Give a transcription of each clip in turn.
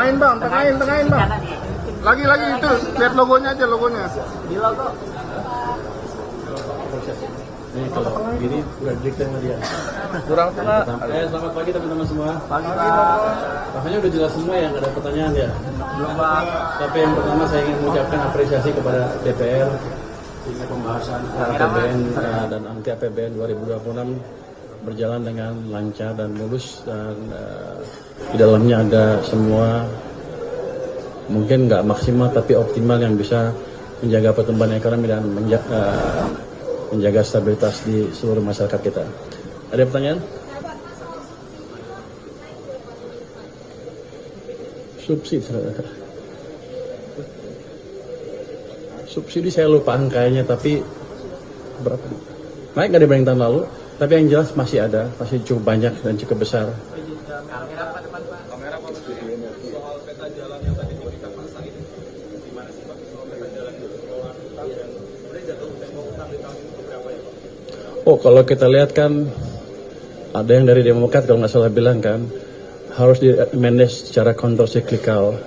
Tengahin bang, tengahin bang. Lagi itu, lihat logonya aja logonya. Di logo. Ini kalau gini udah dikte sama dia. Kurang tengah. Selamat pagi teman-teman semua. Pagi Pak. Makanya udah jelas semua ya, nggak ada pertanyaan ya. Belum Pak. Tapi yang pertama saya ingin mengucapkan apresiasi kepada DPR sehingga pembahasan APBN dan anti APBN 2026 berjalan dengan lancar dan mulus, dan di dalamnya ada semua mungkin nggak maksimal tapi optimal yang bisa menjaga pertumbuhan ekonomi dan menjaga stabilitas di seluruh masyarakat kita. Ada pertanyaan? Subsidi saya lupa angkanya, tapi berapa? Naik nggak dibanding tahun lalu, tapi yang jelas masih ada, masih cukup banyak dan cukup besar. Oh, kalau kita lihat kan ada yang dari Demokrat kalau nggak salah bilang kan harus di manage secara countercyclical.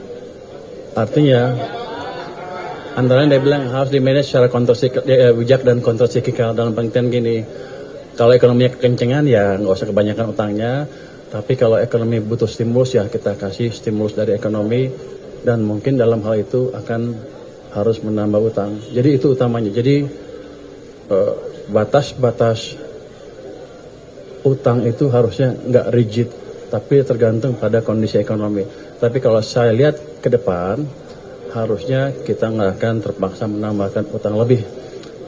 Artinya antara dia bilang harus di manage secara bijak dan countercyclical, dalam pengertian gini, kalau ekonominya kekencengan ya nggak usah kebanyakan utangnya, tapi kalau ekonomi butuh stimulus ya kita kasih stimulus dari ekonomi, dan mungkin dalam hal itu akan harus menambah utang. Jadi itu utamanya. Jadi batas-batas utang itu harusnya nggak rigid, tapi tergantung pada kondisi ekonomi. Tapi kalau saya lihat ke depan, harusnya kita nggak akan terpaksa menambahkan utang lebih,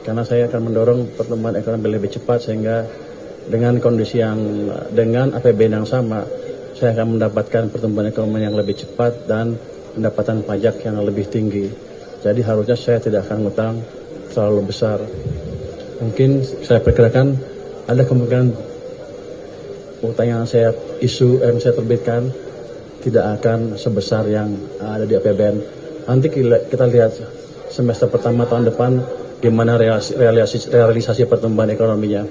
karena saya akan mendorong pertumbuhan ekonomi lebih cepat, sehingga dengan kondisi yang dengan APBN yang sama, saya akan mendapatkan pertumbuhan ekonomi yang lebih cepat dan pendapatan pajak yang lebih tinggi. Jadi harusnya saya tidak akan ngutang terlalu besar. Mungkin saya perkirakan ada kemungkinan utang yang saya saya terbitkan tidak akan sebesar yang ada di APBN. Nanti kita lihat semester pertama tahun depan gimana realisasi pertumbuhan ekonominya.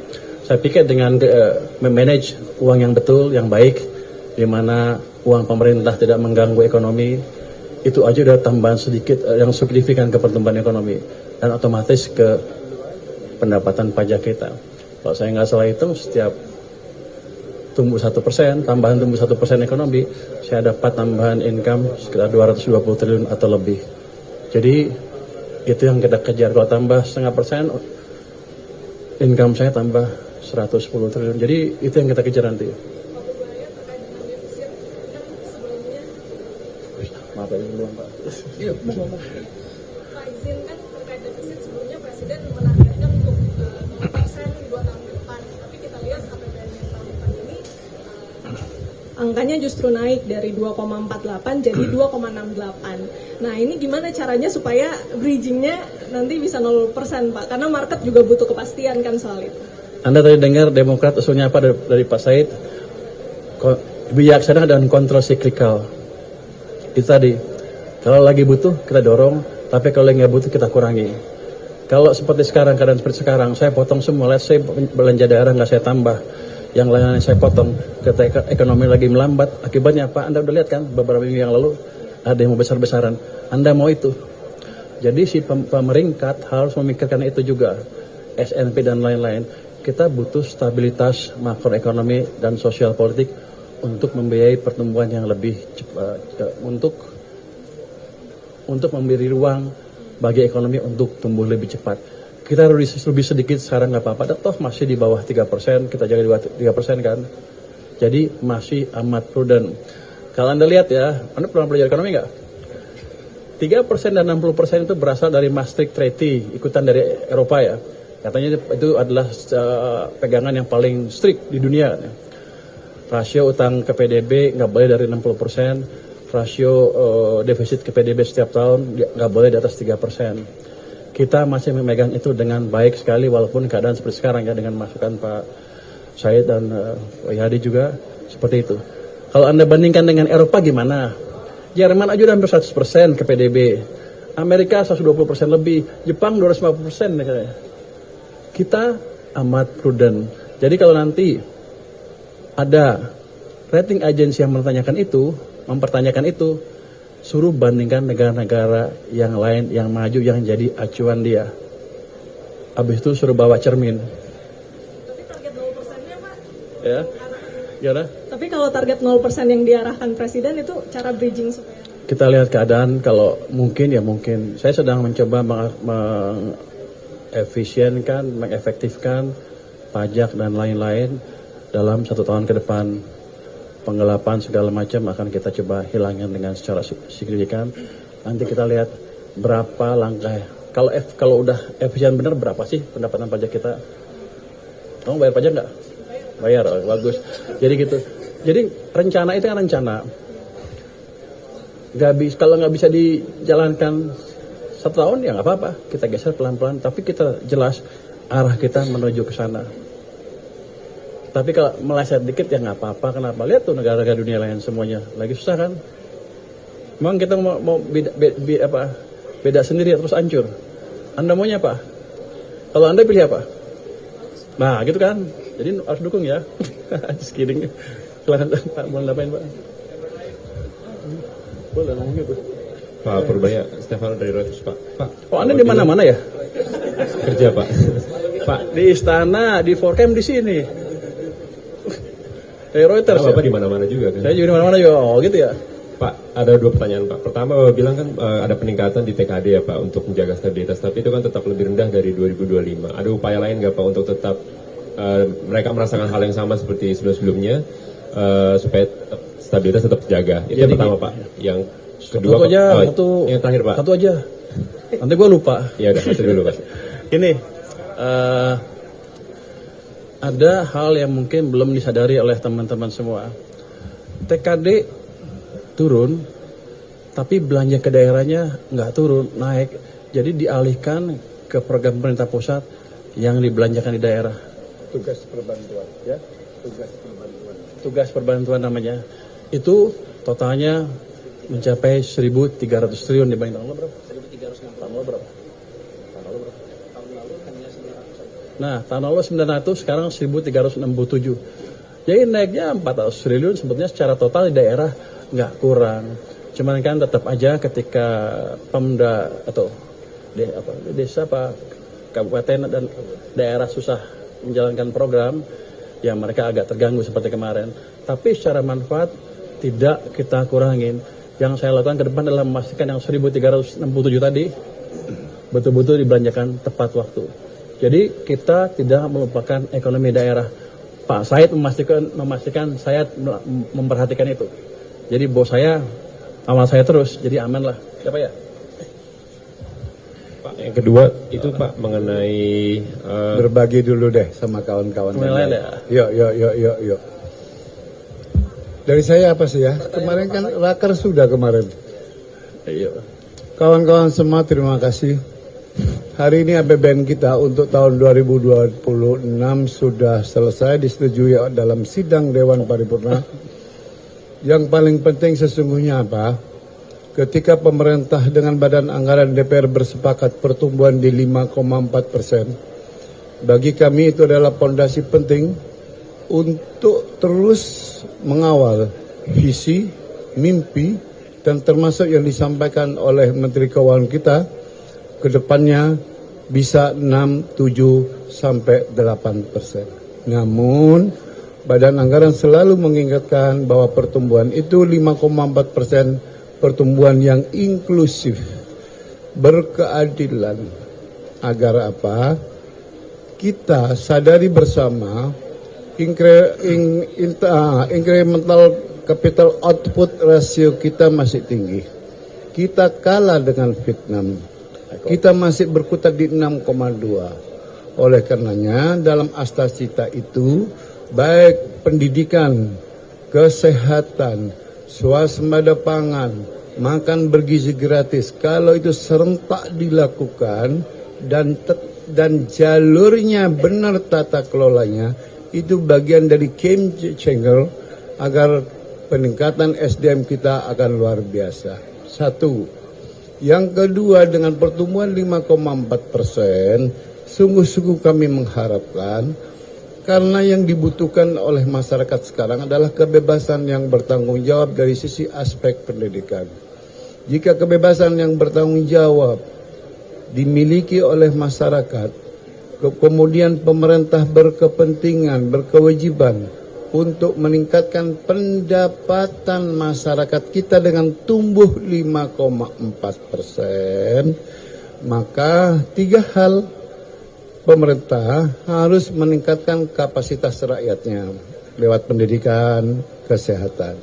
Saya pikir dengan memanage uang yang betul, yang baik, di mana uang pemerintah tidak mengganggu ekonomi, itu aja udah tambahan sedikit yang signifikan ke pertumbuhan ekonomi, dan otomatis ke pendapatan pajak kita. Kalau saya nggak salah hitung, setiap tumbuh 1%, tambahan tumbuh 1% ekonomi, saya dapat tambahan income sekitar 220 triliun atau lebih. Jadi itu yang kita kejar. Kalau tambah 0,5%, income saya tambah 110 triliun. Jadi itu yang kita kejar nanti. Maaf ya, belum Pak. Iya, Pak, izinkan terkait defisit, sebelumnya Presiden menargetkan untuk 0% 2 tahun ke depan, tapi kita lihat APBN yang tahun depan ini angkanya justru naik dari 2,48 jadi 2,68. Nah, ini gimana caranya supaya bridgingnya nanti bisa 0% Pak? Karena market juga butuh kepastian kan soal itu. Anda tadi dengar Demokrat usulnya apa dari Pak Said? Bijaksana dan kontrol siklikal. Itu tadi, kalau lagi butuh kita dorong, tapi kalau nggak butuh kita kurangi. Kalau seperti sekarang, keadaan seperti sekarang, saya potong semua. Let's say belanja daerah nggak saya tambah, yang lainnya saya potong. Ketika ekonomi lagi melambat, akibatnya apa? Anda udah lihat kan beberapa minggu yang lalu ada yang mau besar-besaran. Anda mau itu? Jadi si pemerintah harus memikirkan itu juga, SNP dan lain-lain. Kita butuh stabilitas makroekonomi dan sosial politik untuk membiayai pertumbuhan yang lebih cepat, untuk memberi ruang bagi ekonomi untuk tumbuh lebih cepat. Kita lebih sedikit sekarang nggak apa-apa, toh masih di bawah 3%, kita jaga di bawah 3% kan. Jadi masih amat prudent. Kalau Anda lihat ya, Anda pernah belajar ekonomi nggak? 3% dan 60% itu berasal dari Maastricht Treaty, ikutan dari Eropa ya. Katanya itu adalah pegangan yang paling strict di dunia. Rasio utang ke PDB nggak boleh dari 60%, rasio defisit ke PDB setiap tahun nggak boleh di atas 3%. Kita masih memegang itu dengan baik sekali, walaupun keadaan seperti sekarang ya, dengan masukan Pak Said dan Pak Yadi juga seperti itu. Kalau Anda bandingkan dengan Eropa gimana? Jerman aja udah hampir 100% ke PDB, Amerika 120% lebih, Jepang 250% katanya. Kita amat prudent. Jadi kalau nanti ada rating agensi yang mempertanyakan itu, suruh bandingkan negara-negara yang lain yang maju yang jadi acuan dia. Habis itu suruh bawa cermin. Tapi target 0%-nya Pak. Ya, gimana? Tapi kalau target 0% yang diarahkan Presiden itu cara bridging supaya Kita lihat keadaan, kalau mungkin ya mungkin. Saya sedang mencoba mengefisienkan, mengefektifkan pajak dan lain-lain dalam 1 tahun ke depan. Penggelapan segala macam akan kita coba hilangkan dengan secara signifikan. Nanti kita lihat berapa langkah. Kalau udah efisien benar, berapa sih pendapatan pajak kita? Kamu bayar pajak nggak? Bayar, oh, bagus. Jadi gitu. Jadi rencana itu kan rencana. Kalau nggak bisa dijalankan 1 tahun ya nggak apa-apa. Kita geser pelan-pelan. Tapi kita jelas arah kita menuju ke sana. Tapi kalau meleset dikit ya nggak apa-apa. Kenapa? Lihat tuh negara-negara dunia lain semuanya lagi susah kan? Memang kita mau beda sendiri terus hancur. Anda maunya apa? Kalau Anda pilih apa? Nah gitu kan? Jadi harus dukung ya. Just kidding. Silakan Pak, mau ngapain Pak? Boleh ngomong gitu. Pak Purbaya, Stefano dari Reuters Pak. Oh Anda di mana-mana ya? Kerja Pak. Pak, Di istana, di Forcam di sini. Dari Reuters. Bapak Ya? di mana-mana juga kan? Saya juga di mana-mana juga. Oh gitu ya. Pak, ada 2 pertanyaan Pak. Pertama, Bapak bilang kan ada peningkatan di TKD ya Pak untuk menjaga stabilitas, tapi itu kan tetap lebih rendah dari 2025. Ada upaya lain nggak Pak untuk tetap mereka merasakan hal yang sama seperti sebelum-sebelumnya supaya stabilitas tetap terjaga? Itu yang pertama Pak. Yang kedua Satu aja, Pak, yang terakhir Pak. Satu aja. Nanti gue lupa. Ya udah, satu dulu Pak. Ini ada hal yang mungkin belum disadari oleh teman-teman semua. TKD turun, tapi belanja ke daerahnya nggak turun, naik. Jadi dialihkan ke program pemerintah pusat yang dibelanjakan di daerah. Tugas perbantuan, ya. Tugas perbantuan namanya. Itu totalnya mencapai 1.300 triliun dibanding tahun lalu berapa? 1.300 tahun lalu berapa? Nah, tahun lalu 900, sekarang 1.367. Jadi naiknya 400 triliun sebetulnya secara total di daerah nggak kurang. Cuman kan tetap aja ketika Pemda atau desa kabupaten dan daerah susah menjalankan program, ya mereka agak terganggu seperti kemarin. Tapi secara manfaat tidak kita kurangin. Yang saya lakukan ke depan adalah memastikan yang 1.367 tadi betul-betul dibelanjakan tepat waktu. Jadi kita tidak melupakan ekonomi daerah. Pak Said memastikan saya memperhatikan itu. Jadi bos saya amal saya terus, jadi aman lah. Siapa ya? Pak, yang kedua itu Pak mengenai Berbagi dulu deh sama kawan-kawan. Yang lain ya? Yuk. Dari saya apa sih ya? Kemarin kan raker sudah kemarin. Iya. Kawan-kawan semua terima kasih. Hari ini APBN kita untuk tahun 2026 sudah selesai disetujui dalam sidang Dewan Paripurna. Yang paling penting sesungguhnya apa? Ketika pemerintah dengan Badan Anggaran DPR bersepakat pertumbuhan di 5,4%, bagi kami itu adalah fondasi penting untuk terus mengawal visi, mimpi, dan termasuk yang disampaikan oleh Menteri Keuangan kita ke depannya bisa 6, 7, sampai 8%. Namun, Badan Anggaran selalu mengingatkan bahwa pertumbuhan itu 5,4%, pertumbuhan yang inklusif, berkeadilan. Agar apa? Kita sadari bersama incremental capital output rasio kita masih tinggi. Kita kalah dengan Vietnam. Kita masih berkutat di 6,2. Oleh karenanya dalam Astacita itu baik pendidikan, kesehatan, swasembada pangan, makan bergizi gratis, kalau itu serentak dilakukan dan jalurnya benar tata kelolanya, itu bagian dari game changer agar peningkatan SDM kita akan luar biasa. Satu. Yang kedua, dengan pertumbuhan 5,4%, sungguh-sungguh kami mengharapkan, karena yang dibutuhkan oleh masyarakat sekarang adalah kebebasan yang bertanggung jawab dari sisi aspek pendidikan. Jika kebebasan yang bertanggung jawab dimiliki oleh masyarakat, kemudian pemerintah berkepentingan, berkewajiban untuk meningkatkan pendapatan masyarakat kita dengan tumbuh 5,4%, maka 3 hal. Pemerintah harus meningkatkan kapasitas rakyatnya lewat pendidikan, kesehatan,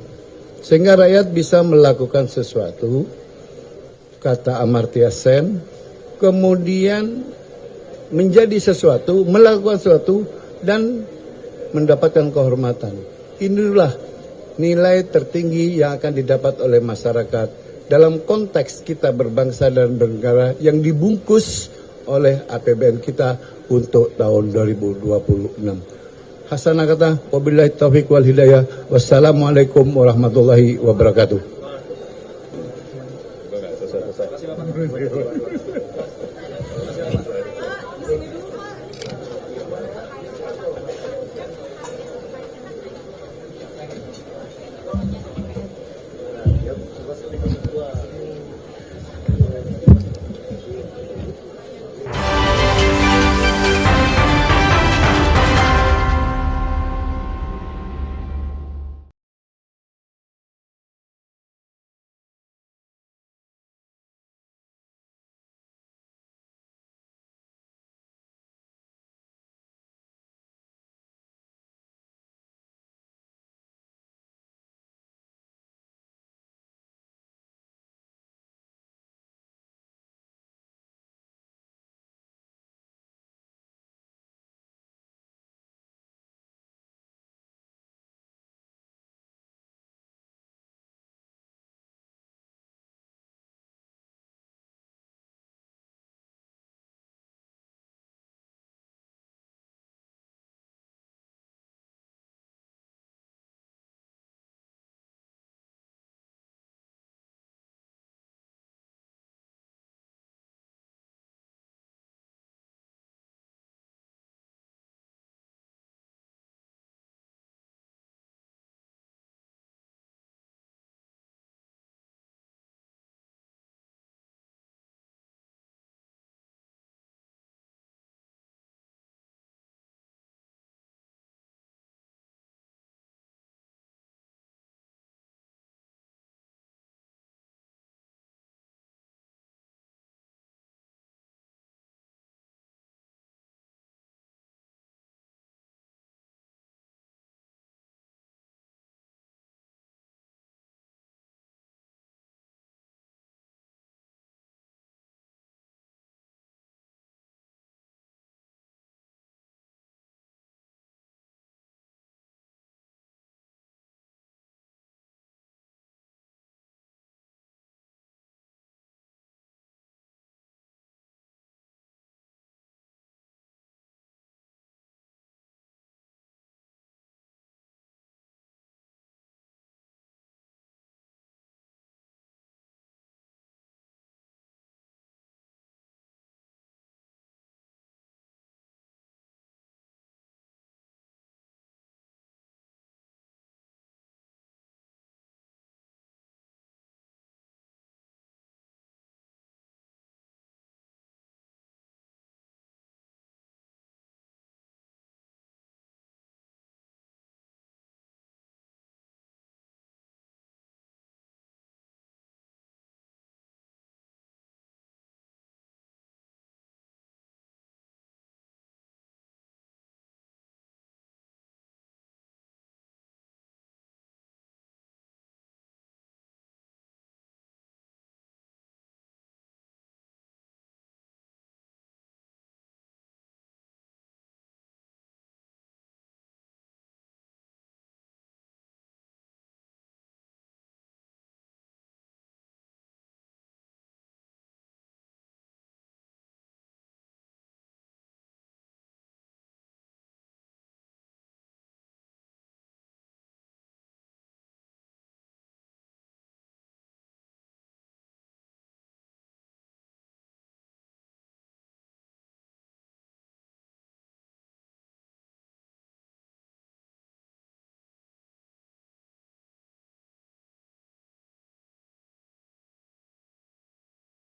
sehingga rakyat bisa melakukan sesuatu, kata Amartya Sen, kemudian menjadi sesuatu, melakukan sesuatu, dan mendapatkan kehormatan. Inilah nilai tertinggi yang akan didapat oleh masyarakat dalam konteks kita berbangsa dan bernegara yang dibungkus oleh APBN kita untuk tahun 2026. Hasanah kata, wabillahi taufiq wal hidayah. Wassalamualaikum warahmatullahi wabarakatuh.